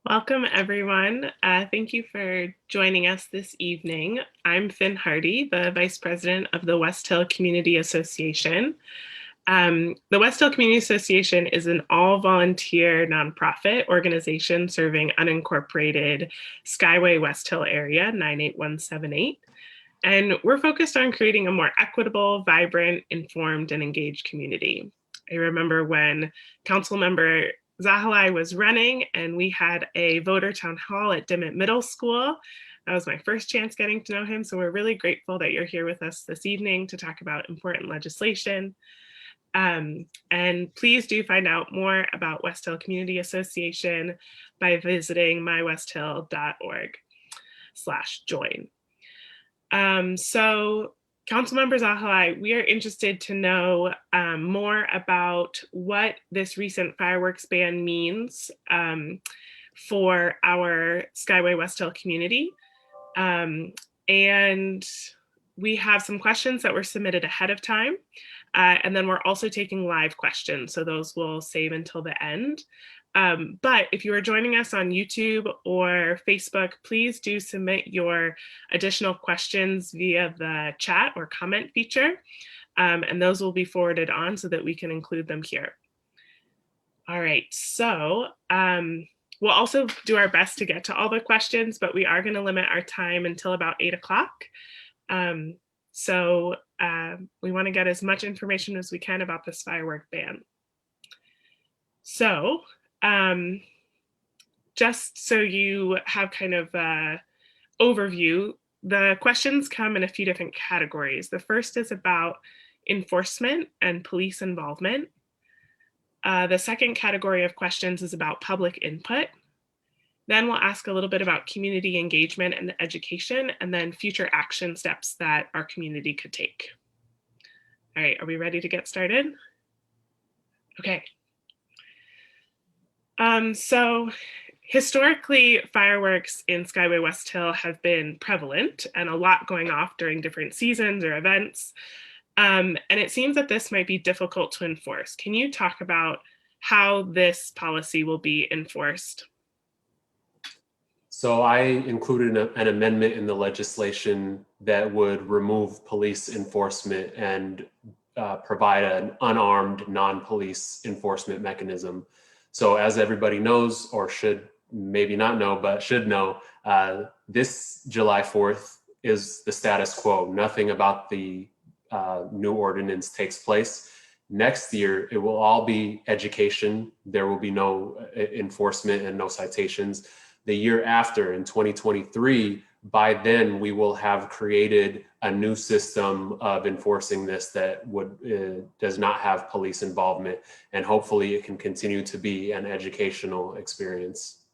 Welcome, everyone. Thank you for joining us this evening. I'm Finn Hardy, the Vice President of the West Hill Community Association. The West Hill Community Association is an all-volunteer nonprofit organization serving unincorporated Skyway West Hill area, 98178. And we're focused on creating a more equitable, vibrant, informed, and engaged community. I remember when Councilmember Zahilay was running and we had a voter town hall at Dimmitt Middle School. That was my first chance getting to know him. So we're really grateful that you're here with us this evening to talk about important legislation. And please do find out more about West Hill Community Association by visiting mywesthill.org/join. So Councilmember Zahilay, we are interested to know more about what this recent fireworks ban means for our Skyway West Hill community. And we have some questions that were submitted ahead of time. And then we're also taking live questions, so those will save until the end. But if you are joining us on YouTube or Facebook, please do submit your additional questions via the chat or comment feature, and those will be forwarded on so that we can include them here. All right, so we'll also do our best to get to all the questions, but we are going to limit our time until about 8 o'clock. So we want to get as much information as we can about this firework ban. So just so you have kind of an overview, the questions come in a few different categories. The first is about enforcement and police involvement. The second category of questions is about public input. Then we'll ask a little bit about community engagement and education, and then future action steps that our community could take. All right, are we ready to get started? Okay. So historically, fireworks in Skyway West Hill have been prevalent and a lot going off during different seasons or events. And it seems that this might be difficult to enforce. Can you talk about how this policy will be enforced? So I included an amendment in the legislation that would remove police enforcement and provide an unarmed non-police enforcement mechanism. So as everybody knows, or should maybe not know, but should know, this July 4th is the status quo. Nothing about the new ordinance takes place. Next year, it will all be education. There will be no enforcement and no citations. The year after, in 2023, by then we will have created a new system of enforcing this that does not have police involvement, and hopefully it can continue to be an educational experience.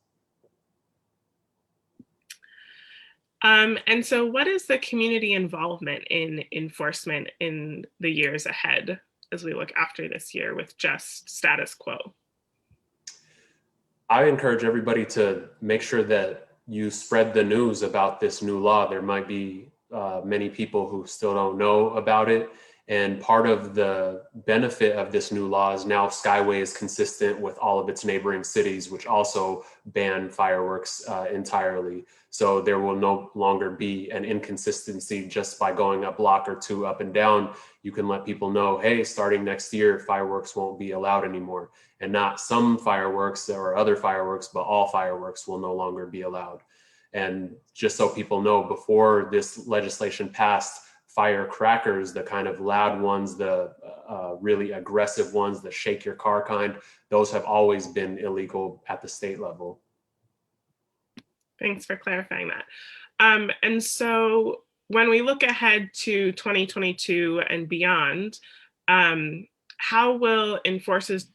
And so what is the community involvement in enforcement in the years ahead as we look after this year with just status quo? I encourage everybody to make sure that you spread the news about this new law. There might be many people who still don't know about it. And part of the benefit of this new law is now Skyway is consistent with all of its neighboring cities, which also ban fireworks entirely. So there will no longer be an inconsistency just by going a block or two up and down. You can let people know, hey, starting next year, fireworks won't be allowed anymore. And not some fireworks or other fireworks, but all fireworks will no longer be allowed. And just so people know, before this legislation passed, firecrackers, the kind of loud ones, the really aggressive ones, the shake your car kind, those have always been illegal at the state level. Thanks for clarifying that. And so when we look ahead to 2022 and beyond, how will enforcers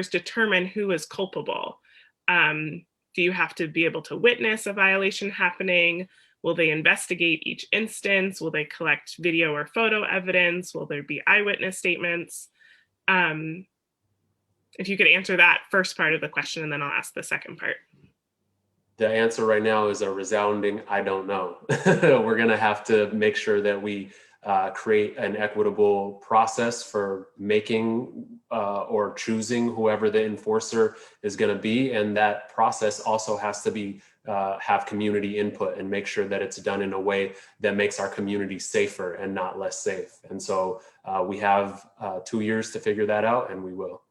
determine who is culpable? Do you have to be able to witness a violation happening? Will they investigate each instance? Will they collect video or photo evidence? Will there be eyewitness statements? If you could answer that first part of the question, and then I'll ask the second part. The answer right now is a resounding, I don't know. We're gonna have to make sure that we create an equitable process for making or choosing whoever the enforcer is going to be. And that process also has to be have community input and make sure that it's done in a way that makes our community safer and not less safe. And so we have 2 years to figure that out, and we will.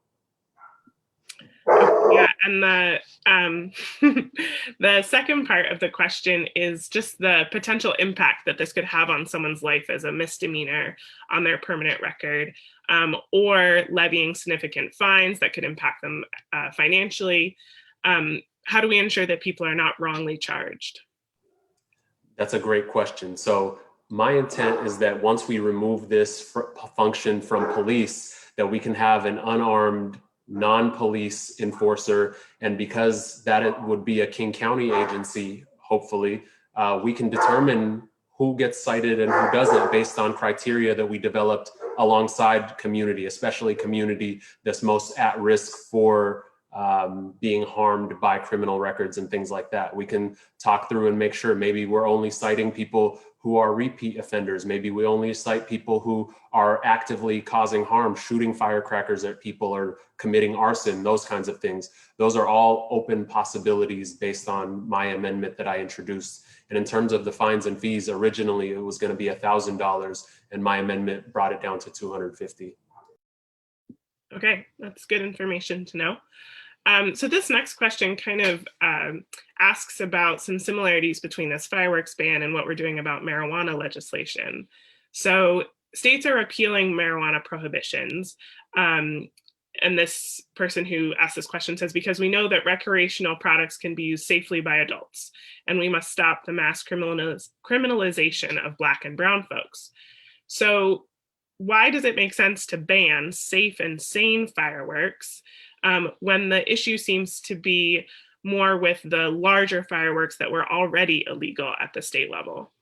Yeah, and the second part of the question is just the potential impact that this could have on someone's life as a misdemeanor on their permanent record, or levying significant fines that could impact them financially. How do we ensure that people are not wrongly charged? That's a great question. So my intent is that once we remove this function from police, that we can have an unarmed non-police enforcer. And because that it would be a King County agency, hopefully, we can determine who gets cited and who doesn't based on criteria that we developed alongside community, especially community that's most at risk for being harmed by criminal records and things like that. We can talk through and make sure maybe we're only citing people who are repeat offenders. Maybe we only cite people who are actively causing harm, shooting firecrackers at people or committing arson, those kinds of things. Those are all open possibilities based on my amendment that I introduced. And in terms of the fines and fees, originally it was going to be $1,000, and my amendment brought it down to $250. Okay, that's good information to know. So this next question kind of asks about some similarities between this fireworks ban and what we're doing about marijuana legislation. So states are repealing marijuana prohibitions. And this person who asked this question says, because we know that recreational products can be used safely by adults, and we must stop the mass criminalization of Black and Brown folks. So why does it make sense to ban safe and sane fireworks when the issue seems to be more with the larger fireworks that were already illegal at the state level?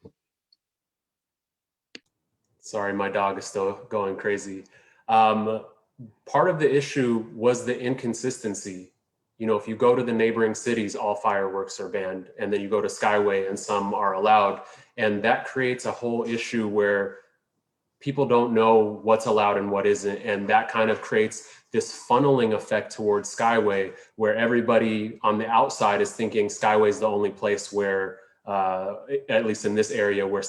Sorry, my dog is still going crazy. Part of the issue was the inconsistency. You know, if you go to the neighboring cities, all fireworks are banned, and then you go to Skyway and some are allowed. And that creates a whole issue where people don't know what's allowed and what isn't. And that kind of creates this funneling effect towards Skyway, where everybody on the outside is thinking Skyway is the only place where, at least in this area, where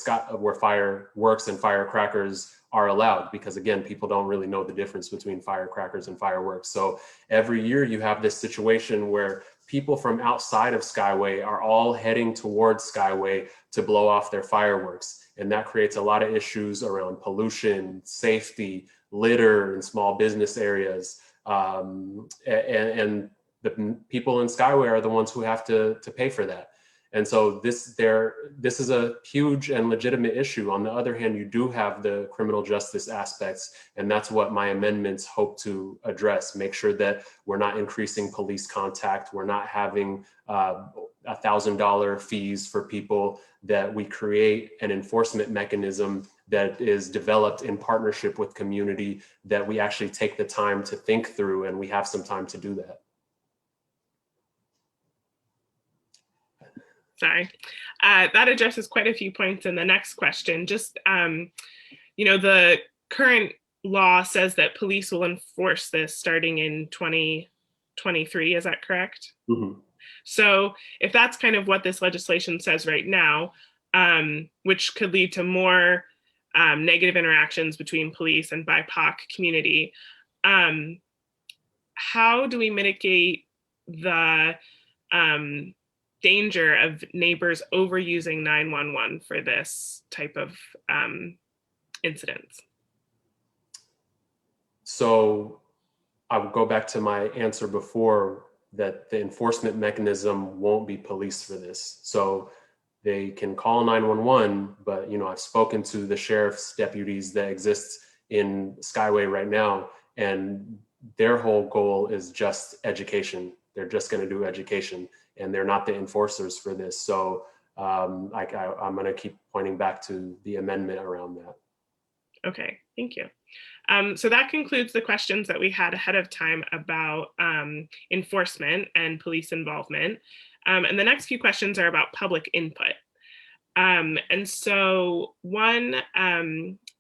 fireworks and firecrackers are allowed. Because again, people don't really know the difference between firecrackers and fireworks. So every year you have this situation where people from outside of Skyway are all heading towards Skyway to blow off their fireworks. And that creates a lot of issues around pollution, safety, litter in small business areas. And the people in Skyway are the ones who have to pay for that. And so this is a huge and legitimate issue. On the other hand, you do have the criminal justice aspects, and that's what my amendments hope to address. Make sure that we're not increasing police contact, we're not having $1,000 fees for people, that we create an enforcement mechanism that is developed in partnership with community, that we actually take the time to think through, and we have some time to do that. Sorry. That addresses quite a few points in the next question. Just, you know, the current law says that police will enforce this starting in 2023. Is that correct? Mm-hmm. So if that's kind of what this legislation says right now, which could lead to more negative interactions between police and BIPOC community, how do we mitigate the danger of neighbors overusing 911 for this type of incidents? So I would go back to my answer before, that the enforcement mechanism won't be police for this. So they can call 911, but you know, I've spoken to the sheriff's deputies that exist in Skyway right now, and their whole goal is just education. They're just going to do education, and they're not the enforcers for this. So I'm going to keep pointing back to the amendment around that. Okay, thank you. So that concludes the questions that we had ahead of time about enforcement and police involvement. And the next few questions are about public input. And so one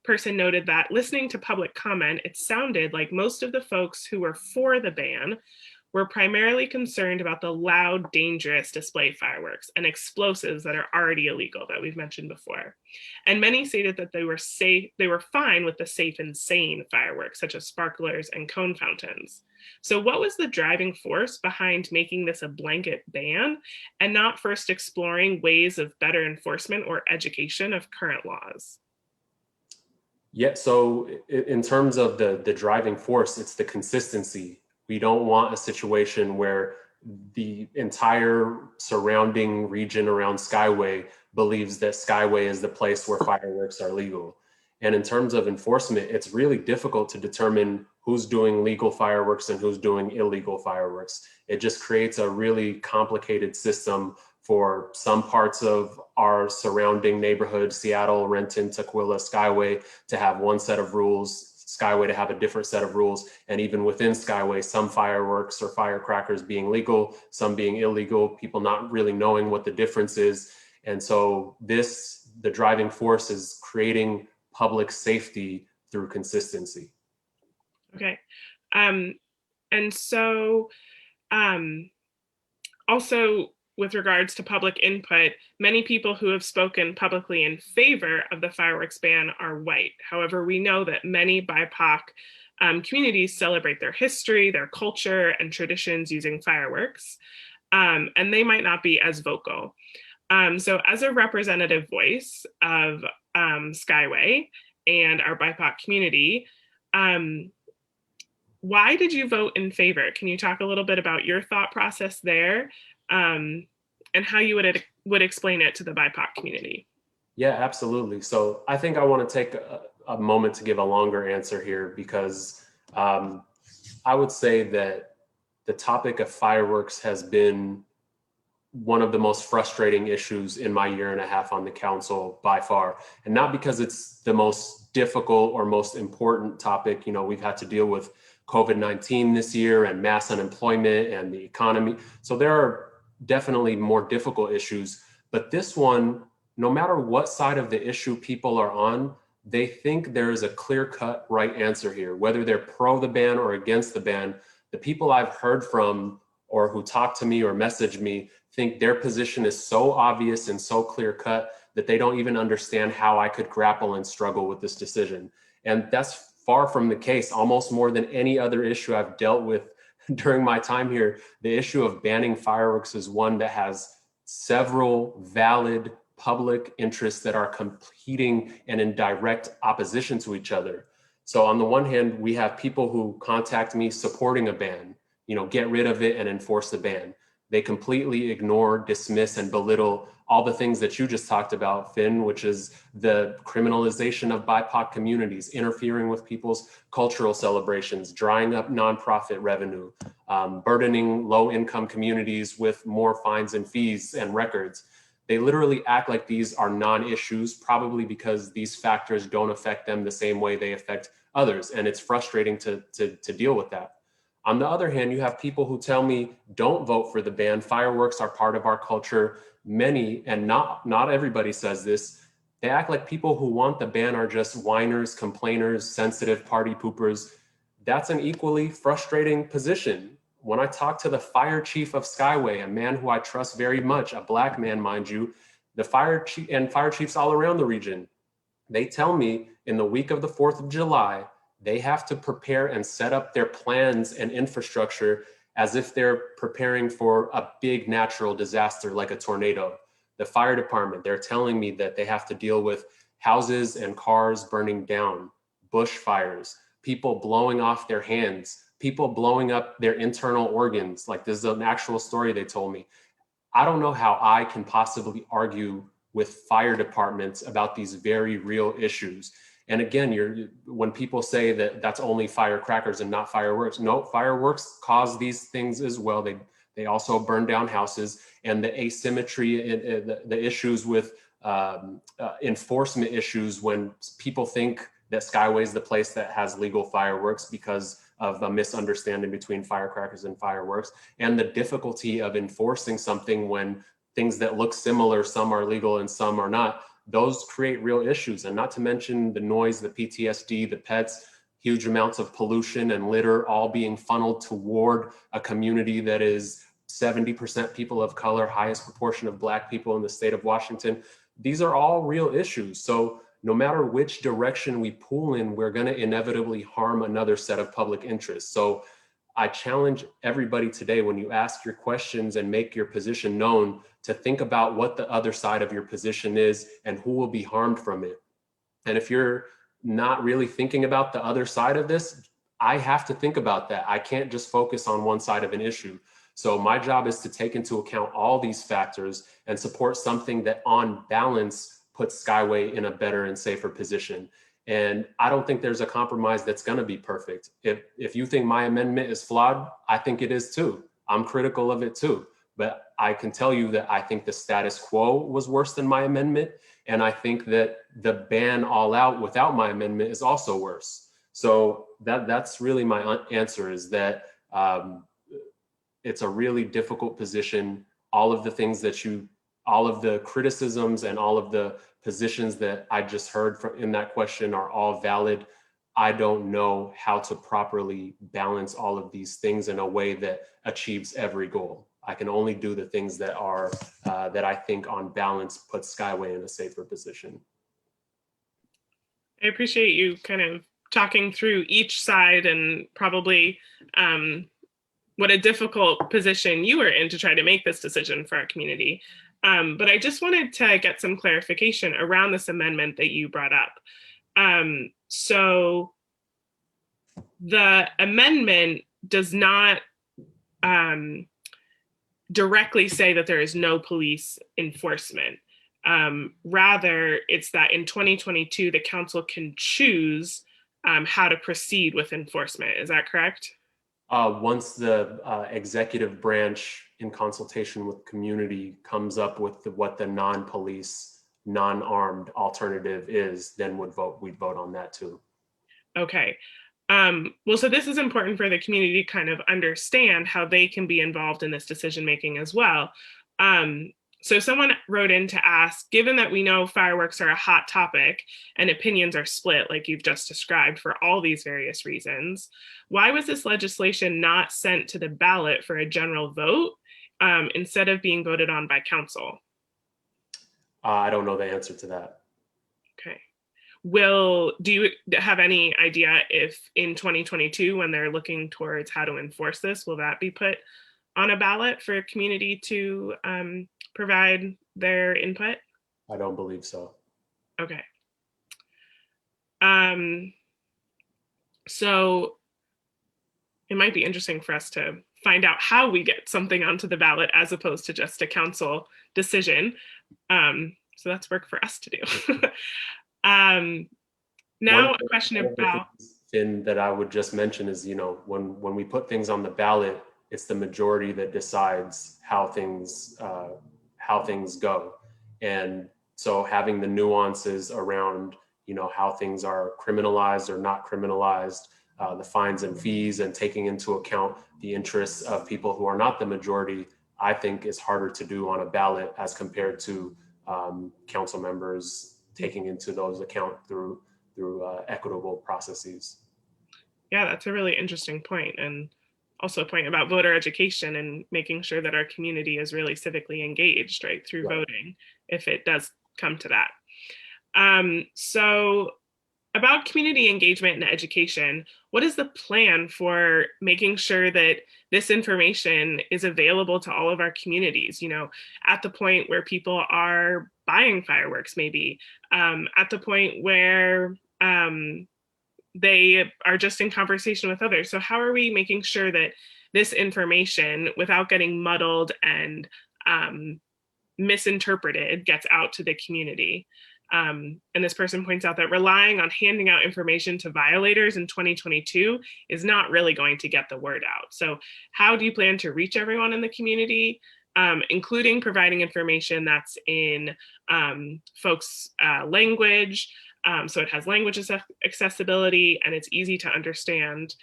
person noted that listening to public comment, it sounded like most of the folks who were for the ban were primarily concerned about the loud, dangerous display fireworks and explosives that are already illegal that we've mentioned before. And many stated that they were fine with the safe and sane fireworks, such as sparklers and cone fountains. So what was the driving force behind making this a blanket ban and not first exploring ways of better enforcement or education of current laws? Yeah, so in terms of the driving force, it's the consistency. We don't want a situation where the entire surrounding region around Skyway believes that Skyway is the place where fireworks are legal. And in terms of enforcement, it's really difficult to determine who's doing legal fireworks and who's doing illegal fireworks. It just creates a really complicated system for some parts of our surrounding neighborhood, Seattle, Renton, Tukwila, Skyway, to have one set of rules, Skyway to have a different set of rules. And even within Skyway, some fireworks or firecrackers being legal, some being illegal, people not really knowing what the difference is. And so the driving force is creating public safety through consistency. Okay. And so also, with regards to public input, many people who have spoken publicly in favor of the fireworks ban are white. However, we know that many BIPOC communities celebrate their history, their culture, and traditions using fireworks, and they might not be as vocal. So as a representative voice of Skyway and our BIPOC community, why did you vote in favor? Can you talk a little bit about your thought process there, and how you would explain it to the BIPOC community? Yeah, absolutely. So I think I want to take a moment to give a longer answer here because I would say that the topic of fireworks has been one of the most frustrating issues in my year and a half on the council by far. And not because it's the most difficult or most important topic. You know, we've had to deal with COVID-19 this year and mass unemployment and the economy. So there are definitely more difficult issues, but this one, no matter what side of the issue people are on, they think there is a clear-cut right answer here, whether they're pro the ban or against the ban. The people I've heard from or who talk to me or message me think their position is so obvious and so clear-cut that they don't even understand how I could grapple and struggle with this decision. And that's far from the case. Almost more than any other issue I've dealt with during my time here, the issue of banning fireworks is one that has several valid public interests that are competing and in direct opposition to each other. So on the one hand, we have people who contact me supporting a ban, you know, get rid of it and enforce the ban. They completely ignore, dismiss, and belittle all the things that you just talked about, Finn, which is the criminalization of BIPOC communities, interfering with people's cultural celebrations, drying up nonprofit revenue, burdening low-income communities with more fines and fees and records. They literally act like these are non-issues, probably because these factors don't affect them the same way they affect others. And it's frustrating to deal with that. On the other hand, you have people who tell me, don't vote for the ban. Fireworks are part of our culture. Many, and not everybody says this, they act like people who want the ban are just whiners, complainers, sensitive party poopers. That's an equally frustrating position. When I talk to the fire chief of Skyway, a man who I trust very much, a Black man, mind you, the fire chief and fire chiefs all around the region, they tell me in the week of the 4th of July, they have to prepare and set up their plans and infrastructure as if they're preparing for a big natural disaster like a tornado. The fire department, they're telling me that they have to deal with houses and cars burning down, bushfires, people blowing off their hands, people blowing up their internal organs. Like, this is an actual story they told me. I don't know how I can possibly argue with fire departments about these very real issues. And again, when people say that that's only firecrackers and not fireworks, no, fireworks cause these things as well. They also burn down houses, and the asymmetry, the issues with enforcement issues when people think that Skyway is the place that has legal fireworks because of a misunderstanding between firecrackers and fireworks, and the difficulty of enforcing something when things that look similar, some are legal and some are not. those create real issues. And not to mention the noise, the PTSD, the pets, huge amounts of pollution and litter all being funneled toward a community that is 70% people of color, highest proportion of Black people in the state of Washington. These are all real issues. So no matter which direction we pull in, we're going to inevitably harm another set of public interests. So I challenge everybody today, when you ask your questions and make your position known, to think about what the other side of your position is and who will be harmed from it. And if you're not really thinking about the other side of this, I have to think about that. I can't just focus on one side of an issue. So my job is to take into account all these factors and support something that on balance puts Skyway in a better and safer position. And I don't think there's a compromise that's going to be perfect. If you think my amendment is flawed, I think it is too. I'm critical of it too. But I can tell you that I think the status quo was worse than my amendment. And I think that the ban all out without my amendment is also worse. So that's really my answer, is that it's a really difficult position. All of the things that all of the criticisms and all of the positions that I just heard from in that question are all valid. I don't know how to properly balance all of these things in a way that achieves every goal. I can only do the things that are that I think on balance put Skyway in a safer position. I appreciate you kind of talking through each side and probably what a difficult position you were in to try to make this decision for our community. But I just wanted to get some clarification around this amendment that you brought up. So the amendment does not directly say that there is no police enforcement. Rather, it's that in 2022, the council can choose how to proceed with enforcement. Is that correct? Once the executive branch, in consultation with community, comes up with what the non-police, non-armed alternative is, then we'd vote on that too. Okay. Well, so this is important for the community to kind of understand how they can be involved in this decision making as well. So someone wrote in to ask, given that we know fireworks are a hot topic and opinions are split, like you've just described, for all these various reasons, why was this legislation not sent to the ballot for a general vote instead of being voted on by council? I don't know the answer to that. Okay. Do you have any idea if in 2022, when they're looking towards how to enforce this, will that be put on a ballot for a community to provide their input? I don't believe so. Okay. So it might be interesting for us to find out how we get something onto the ballot as opposed to just a council decision. So that's work for us to do. Now a question about that I would just mention is, when we put things on the ballot, it's the majority that decides how things go. And so having the nuances around, how things are criminalized or not criminalized, the fines and fees, and taking into account the interests of people who are not the majority, I think is harder to do on a ballot as compared to council members taking into those account through equitable processes. Yeah, that's a really interesting point, and also a point about voter education and making sure that our community is really civically engaged, right, through voting, if it does come to that. So about community engagement and education, what is the plan for making sure that this information is available to all of our communities, at the point where people are buying fireworks, maybe, at the point where they are just in conversation with others? So how are we making sure that this information, without getting muddled and misinterpreted, gets out to the community? And this person points out that relying on handing out information to violators in 2022 is not really going to get the word out. So how do you plan to reach everyone in the community, including providing information that's in folks' language, so it has language accessibility and it's easy to understand?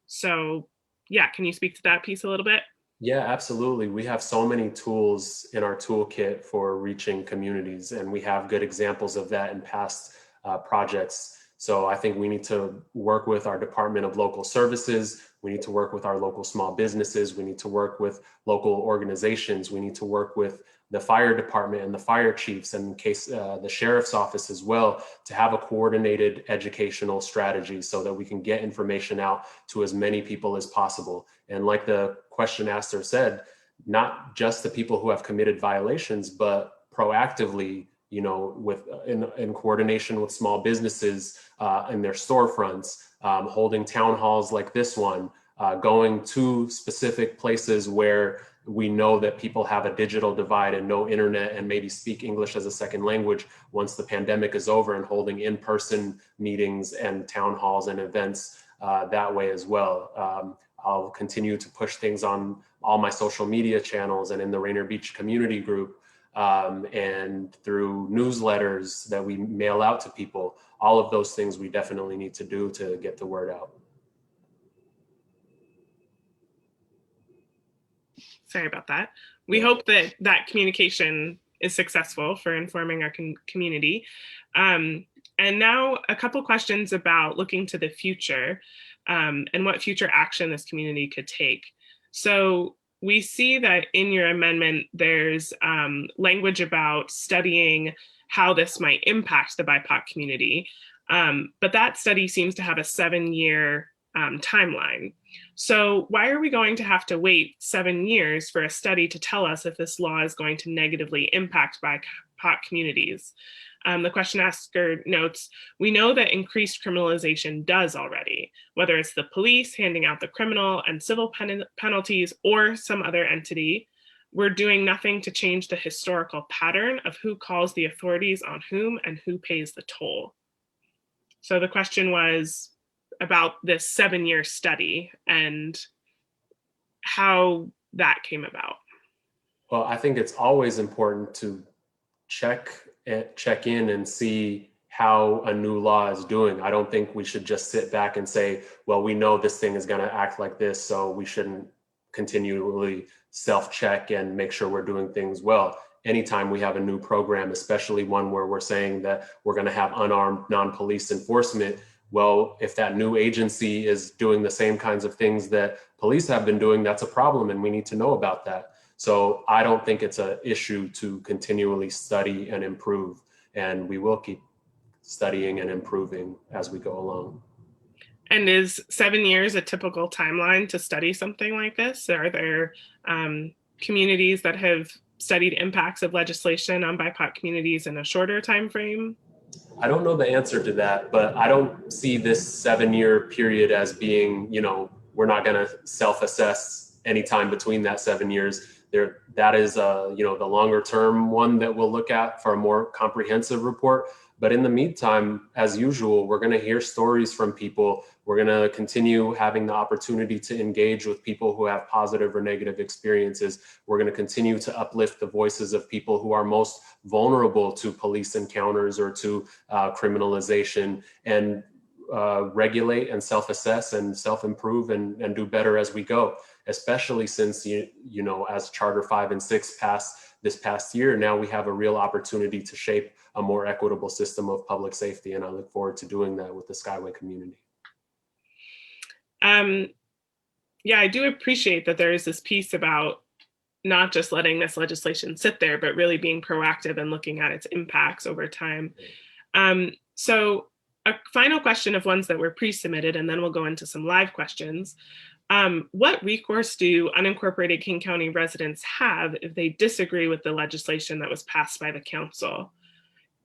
So yeah, can you speak to that piece a little bit? Yeah, absolutely. We have so many tools in our toolkit for reaching communities, and we have good examples of that in past projects. So I think we need to work with our Department of Local Services. We need to work with our local small businesses. We need to work with local organizations. We need to work with the fire department and the fire chiefs, and in case the sheriff's office as well, to have a coordinated educational strategy so that we can get information out to as many people as possible. And like the question asker said, not just the people who have committed violations, but proactively, with in coordination with small businesses in their storefronts, holding town halls like this one, going to specific places where we know that people have a digital divide and no internet and maybe speak English as a second language once the pandemic is over, and holding in-person meetings and town halls and events that way as well. I'll continue to push things on all my social media channels and in the Rainier Beach community group, and through newsletters that we mail out to people. All of those things we definitely need to do to get the word out. Sorry about that. We hope that that communication is successful for informing our community. And now a couple questions about looking to the future, and what future action this community could take. So we see that in your amendment, there's language about studying how this might impact the BIPOC community. But that study seems to have a 7-year timeline. So why are we going to have to wait 7 years for a study to tell us if this law is going to negatively impact BIPOC communities? The question asker notes, we know that increased criminalization does already, whether it's the police handing out the criminal and civil penalties or some other entity. We're doing nothing to change the historical pattern of who calls the authorities on whom and who pays the toll. So the question was about this 7-year study and how that came about. Well, I think it's always important to check in and see how a new law is doing. I don't think we should just sit back and say, well, we know this thing is going to act like this, so we shouldn't continually self-check and make sure we're doing things well. Anytime we have a new program, especially one where we're saying that we're going to have unarmed non-police enforcement, well, if that new agency is doing the same kinds of things that police have been doing, that's a problem, and we need to know about that. So I don't think it's an issue to continually study and improve, and we will keep studying and improving as we go along. And is 7 years a typical timeline to study something like this? Are there communities that have studied impacts of legislation on BIPOC communities in a shorter time frame? I don't know the answer to that, but I don't see this 7-year period as being, we're not going to self-assess anytime between that 7 years. That is, the longer term one that we'll look at for a more comprehensive report. But in the meantime, as usual, we're going to hear stories from people. We're going to continue having the opportunity to engage with people who have positive or negative experiences. We're going to continue to uplift the voices of people who are most vulnerable to police encounters or to criminalization, and regulate and self-assess and self-improve and do better as we go, especially since, as Charter 5 and 6 passed this past year, now we have a real opportunity to shape a more equitable system of public safety. And I look forward to doing that with the Skyway community. Yeah, I do appreciate that there is this piece about not just letting this legislation sit there, but really being proactive and looking at its impacts over time. So a final question of ones that were pre-submitted, and then we'll go into some live questions. What recourse do unincorporated King County residents have if they disagree with the legislation that was passed by the council?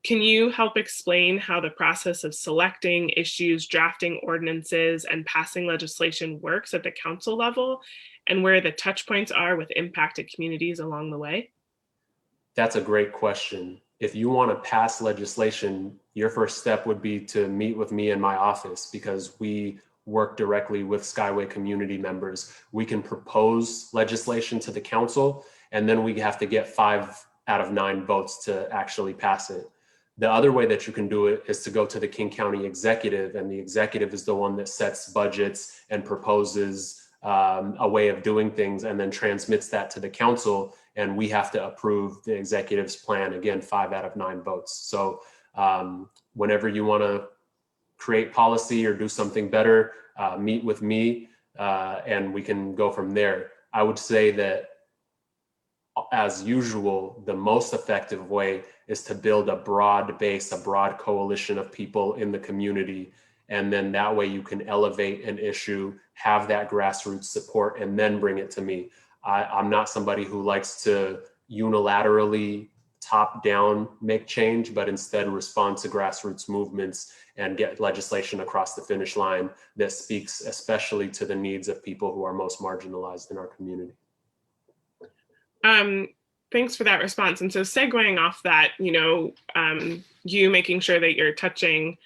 Can you help explain how the process of selecting issues, drafting ordinances, and passing legislation works at the council level, and where the touch points are with impacted communities along the way? That's a great question. If you want to pass legislation, your first step would be to meet with me in my office, because we work directly with Skyway community members. We can propose legislation to the council, and then we have to get 5 out of 9 votes to actually pass it. The other way that you can do it is to go to the King County executive, and the executive is the one that sets budgets and proposes a way of doing things and then transmits that to the council, and we have to approve the executive's plan. Again, 5 out of 9 votes. So whenever you want to create policy or do something better, meet with me and we can go from there. I would say that, as usual, the most effective way is to build a broad base, a broad coalition of people in the community. And then that way you can elevate an issue, have that grassroots support, and then bring it to me. I'm not somebody who likes to unilaterally top down make change, but instead respond to grassroots movements and get legislation across the finish line that speaks especially to the needs of people who are most marginalized in our community. Thanks for that response. And so segueing off that, you making sure that you're touching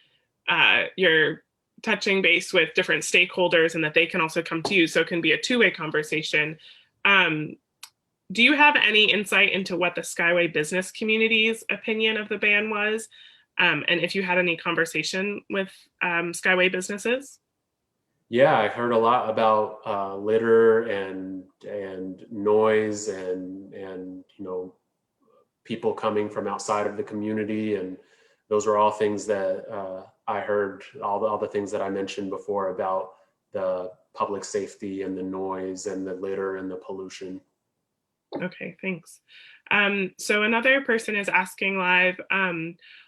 base with different stakeholders and that they can also come to you, so it can be a two-way conversation. Do you have any insight into what the Skyway business community's opinion of the ban was? And if you had any conversation with Skyway businesses? Yeah, I heard a lot about litter and noise and people coming from outside of the community, and those are all things that I heard. All the things that I mentioned before about the public safety and the noise and the litter and the pollution. Okay, thanks. So another person is asking live,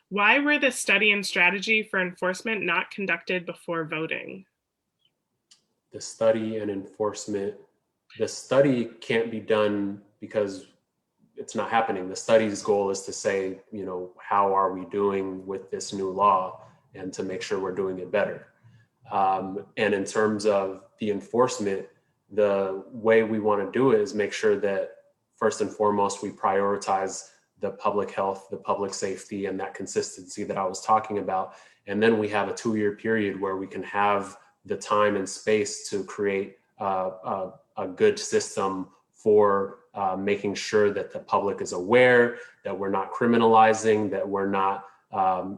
why were the study and strategy for enforcement not conducted before voting? The study and enforcement, the study can't be done because it's not happening. The study's goal is to say, how are we doing with this new law, and to make sure we're doing it better. And in terms of the enforcement, the way we want to do it is make sure that first and foremost, we prioritize the public health, the public safety, and that consistency that I was talking about. And then we have a 2-year period where we can have the time and space to create a good system for making sure that the public is aware, that we're not criminalizing, that we're not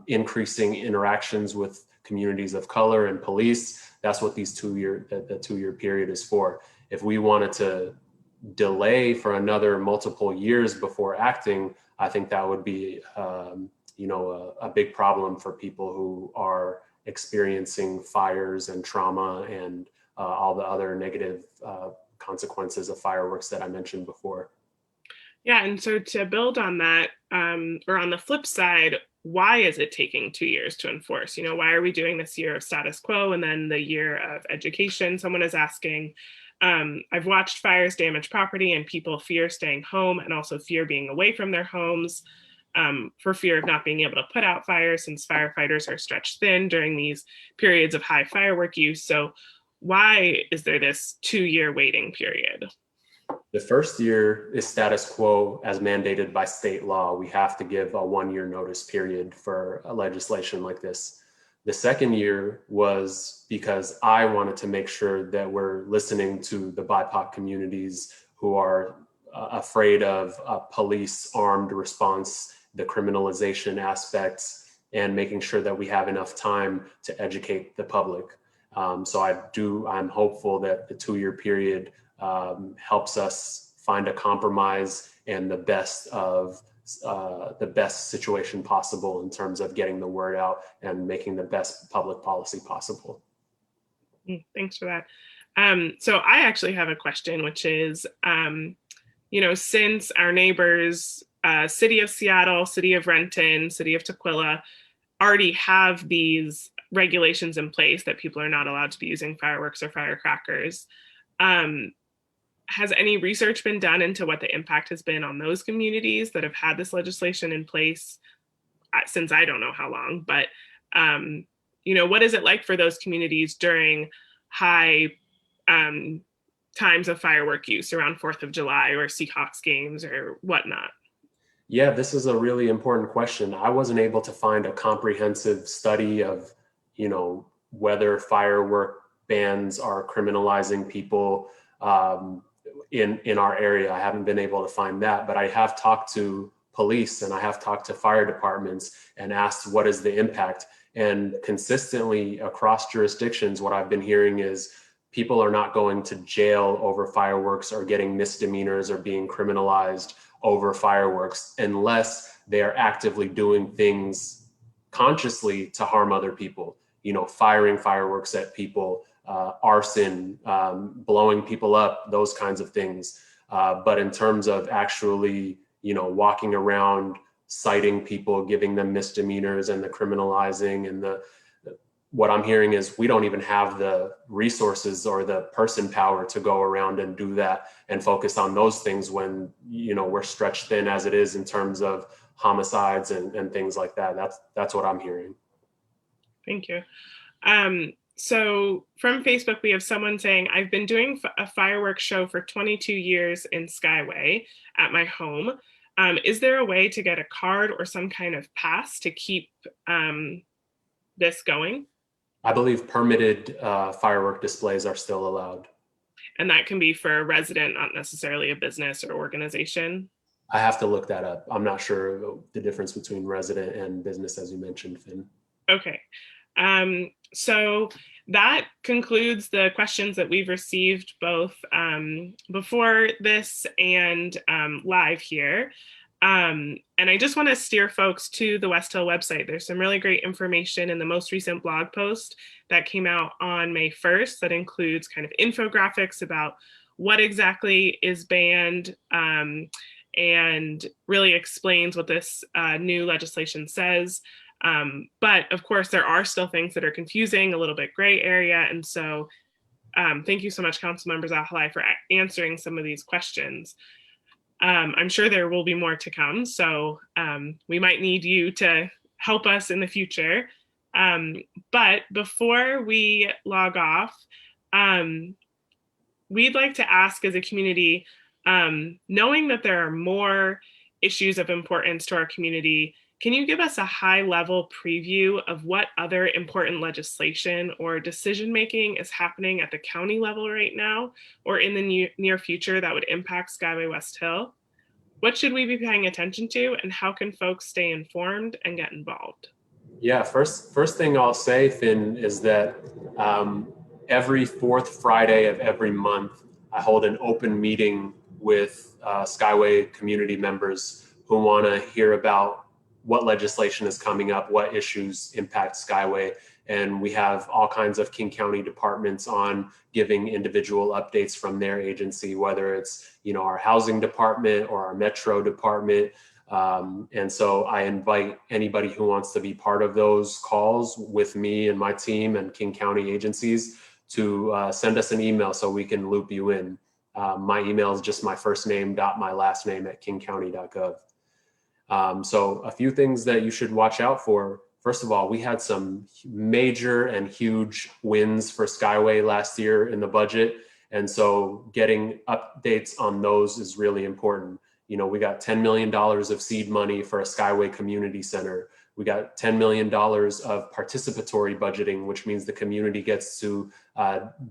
increasing interactions with communities of color and police. That's what the 2-year period is for. If we wanted to delay for another multiple years before acting, I think that would be a big problem for people who are experiencing fires and trauma and all the other negative consequences of fireworks that I mentioned before. Yeah, and so to build on that, or on the flip side, why is it taking 2 years to enforce? Why are we doing this year of status quo and then the year of education? Someone is asking, I've watched fires damage property and people fear staying home and also fear being away from their homes for fear of not being able to put out fires, since firefighters are stretched thin during these periods of high firework use. So why is there this 2-year waiting period? The first year is status quo as mandated by state law. We have to give a 1-year notice period for a legislation like this. The second year was because I wanted to make sure that we're listening to the BIPOC communities who are afraid of a police armed response, the criminalization aspects, and making sure that we have enough time to educate the public. So I'm hopeful that the 2-year period helps us find a compromise and the best situation possible in terms of getting the word out and making the best public policy possible. Thanks for that. So I actually have a question, which is, since our neighbors, City of Seattle, City of Renton, City of Tukwila, already have these regulations in place that people are not allowed to be using fireworks or firecrackers, has any research been done into what the impact has been on those communities that have had this legislation in place since I don't know how long, but what is it like for those communities during high times of firework use around 4th of July or Seahawks games or whatnot? Yeah, this is a really important question. I wasn't able to find a comprehensive study of, whether firework bans are criminalizing people in our area. I haven't been able to find that, but I have talked to police and I have talked to fire departments and asked what is the impact. And consistently across jurisdictions, what I've been hearing is people are not going to jail over fireworks or getting misdemeanors or being criminalized over fireworks unless they are actively doing things consciously to harm other people. Firing fireworks at people, arson, blowing people up, those kinds of things. But in terms of actually, walking around, citing people, giving them misdemeanors and the criminalizing and what I'm hearing is we don't even have the resources or the person power to go around and do that and focus on those things when, we're stretched thin as it is in terms of homicides and things like that. That's what I'm hearing. Thank you. So from Facebook, we have someone saying, I've been doing a fireworks show for 22 years in Skyway at my home. Is there a way to get a card or some kind of pass to keep this going? I believe permitted firework displays are still allowed. And that can be for a resident, not necessarily a business or organization? I have to look that up. I'm not sure the difference between resident and business, as you mentioned, Finn. Okay. So that concludes the questions that we've received both before this and live here. And I just want to steer folks to the West Hill website. There's some really great information in the most recent blog post that came out on May 1st that includes kind of infographics about what exactly is banned and really explains what this new legislation says. But of course, there are still things that are confusing, a little bit gray area. And so thank you so much, Councilmember Zahilay, for answering some of these questions. I'm sure there will be more to come, so we might need you to help us in the future. But before we log off, we'd like to ask as a community, knowing that there are more issues of importance to our community, can you give us a high-level preview of what other important legislation or decision-making is happening at the county level right now or in the near future that would impact Skyway West Hill? What should we be paying attention to, and how can folks stay informed and get involved? Yeah, first thing I'll say, Finn, is that every fourth Friday of every month, I hold an open meeting with Skyway community members who want to hear about what legislation is coming up, what issues impact Skyway. And we have all kinds of King County departments on giving individual updates from their agency, whether it's, our housing department or our metro department. And so I invite anybody who wants to be part of those calls with me and my team and King County agencies to send us an email so we can loop you in. My email is just my first name dot my last name at kingcounty.gov. So a few things that you should watch out for. First of all, we had some major and huge wins for Skyway last year in the budget. And so getting updates on those is really important. We got $10 million of seed money for a Skyway community center. We got $10 million of participatory budgeting, which means the community gets to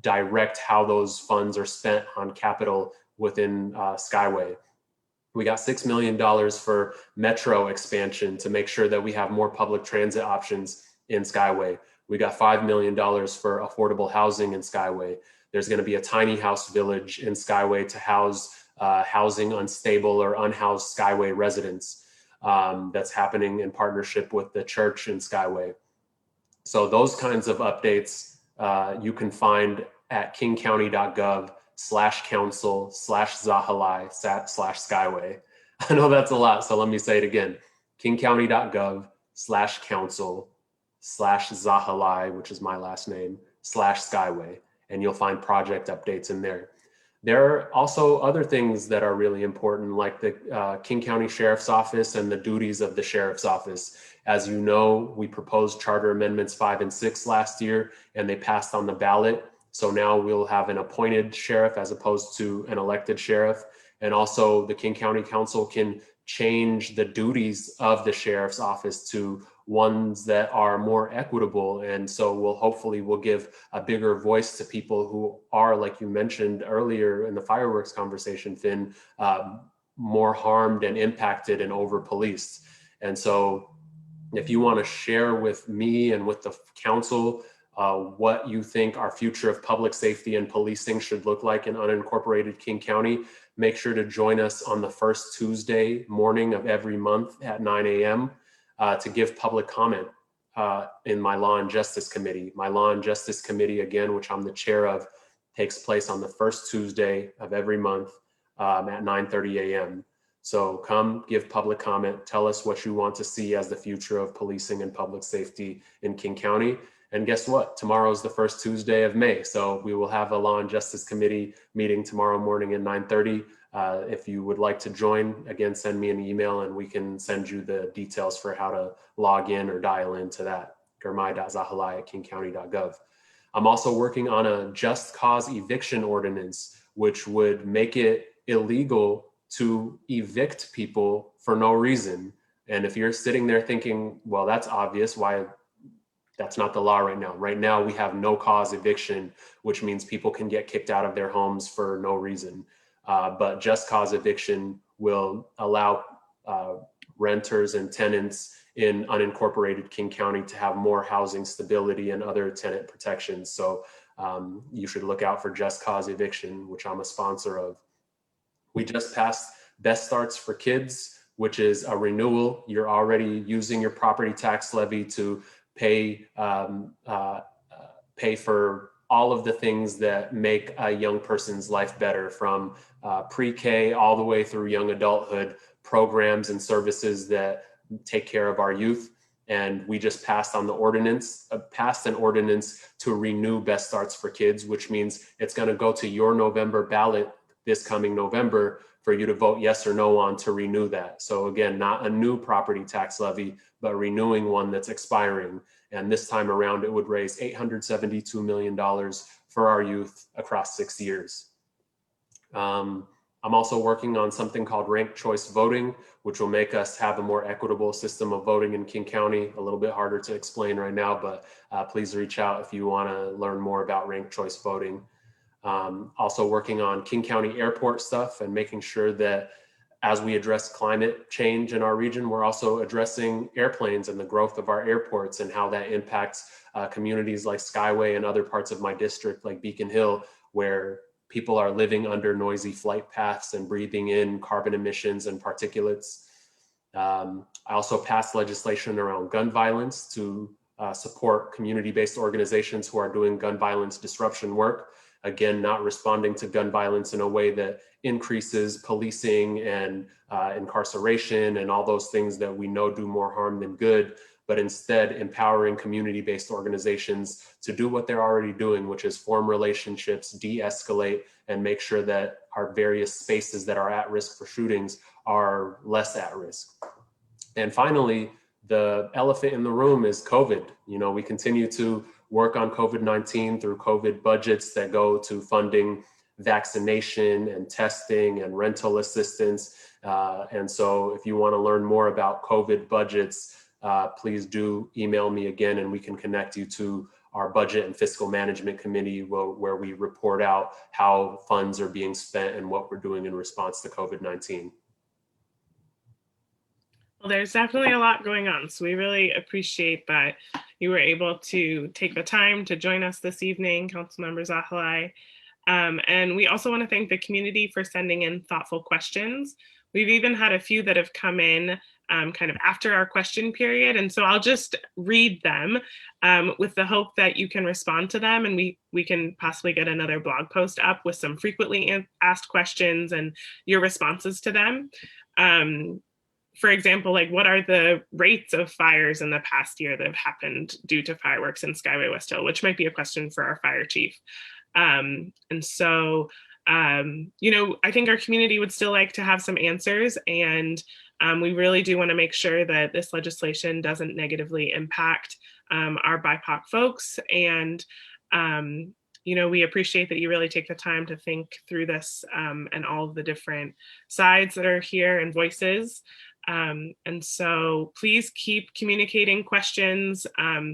direct how those funds are spent on capital within Skyway. We got $6 million for metro expansion to make sure that we have more public transit options in Skyway. We got $5 million for affordable housing in Skyway. There's going to be a tiny house village in Skyway to house housing unstable or unhoused Skyway residents. That's happening in partnership with the church in Skyway. So those kinds of updates you can find at kingcounty.gov/council/Zahilay/Skyway. I know that's a lot, so let me say it again. kingcounty.gov/council/Zahilay, which is my last name, /Skyway, and you'll find project updates in there. There are also other things that are really important, like the King County Sheriff's Office and the duties of the Sheriff's Office. As you know, we proposed Charter Amendments 5 and 6 last year, and they passed on the ballot. So now we'll have an appointed sheriff as opposed to an elected sheriff. And also the King County Council can change the duties of the Sheriff's Office to ones that are more equitable. And so we'll give a bigger voice to people who are, like you mentioned earlier in the fireworks conversation, Finn, more harmed and impacted and over-policed. And so if you want to share with me and with the council what you think our future of public safety and policing should look like in unincorporated King County, make sure to join us on the first Tuesday morning of every month at 9 a.m. To give public comment in my Law and Justice Committee. My Law and Justice Committee, again, which I'm the chair of, takes place on the first Tuesday of every month at 9:30 a.m. So come give public comment, tell us what you want to see as the future of policing and public safety in King County. And guess what? Tomorrow is the first Tuesday of May. So we will have a Law and Justice Committee meeting tomorrow morning at 9:30. If you would like to join, again, send me an email and we can send you the details for how to log in or dial into that, girmay.zahilay@kingcounty.gov. I'm also working on a just cause eviction ordinance, which would make it illegal to evict people for no reason. And if you're sitting there thinking, well, that's obvious, why? That's not the law right now. Right now, we have no cause eviction, which means people can get kicked out of their homes for no reason. But just cause eviction will allow renters and tenants in unincorporated King County to have more housing stability and other tenant protections. So you should look out for just cause eviction, which I'm a sponsor of. We just passed Best Starts for Kids, which is a renewal. You're already using your property tax levy to pay for all of the things that make a young person's life better, from pre-K all the way through young adulthood, programs and services that take care of our youth. And we just passed an ordinance to renew Best Starts for Kids, which means it's going to go to your November ballot this coming November for you to vote yes or no on to renew that. So again, not a new property tax levy, but renewing one that's expiring. And this time around, it would raise $872 million for our youth across 6 years. I'm also working on something called ranked choice voting, which will make us have a more equitable system of voting in King County. A little bit harder to explain right now, but please reach out if you want to learn more about ranked choice voting. Also working on King County Airport stuff and making sure that as we address climate change in our region, we're also addressing airplanes and the growth of our airports and how that impacts communities like Skyway and other parts of my district like Beacon Hill, where people are living under noisy flight paths and breathing in carbon emissions and particulates. I also passed legislation around gun violence to support community-based organizations who are doing gun violence disruption work. Again, not responding to gun violence in a way that increases policing and incarceration and all those things that we know do more harm than good, but instead empowering community-based organizations to do what they're already doing, which is form relationships, de-escalate, and make sure that our various spaces that are at risk for shootings are less at risk. And finally, the elephant in the room is COVID. You know, we continue to work on COVID-19 through COVID budgets that go to funding vaccination and testing and rental assistance. And so if you want to learn more about COVID budgets, please do email me again and we can connect you to our Budget and Fiscal Management Committee where we report out how funds are being spent and what we're doing in response to COVID-19. Well, there's definitely a lot going on, so we really appreciate that you were able to take the time to join us this evening, Councilmember Zahilay. And we also want to thank the community for sending in thoughtful questions. We've even had a few that have come in kind of after our question period. And so I'll just read them with the hope that you can respond to them and we can possibly get another blog post up with some frequently asked questions and your responses to them. For example, like what are the rates of fires in the past year that have happened due to fireworks in Skyway West Hill, which might be a question for our fire chief. And so, you know, I think our community would still like to have some answers, and we really do want to make sure that this legislation doesn't negatively impact our BIPOC folks. And, you know, we appreciate that you really take the time to think through this and all of the different sides that are here and voices. And so please keep communicating questions,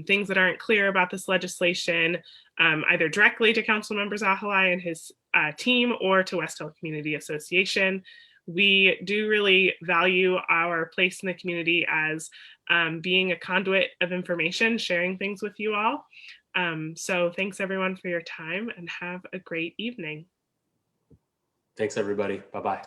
things that aren't clear about this legislation, either directly to Councilmember Zahilay and his team or to West Hill Community Association. We do really value our place in the community as being a conduit of information, sharing things with you all. So thanks everyone for your time and have a great evening. Thanks, everybody. Bye-bye.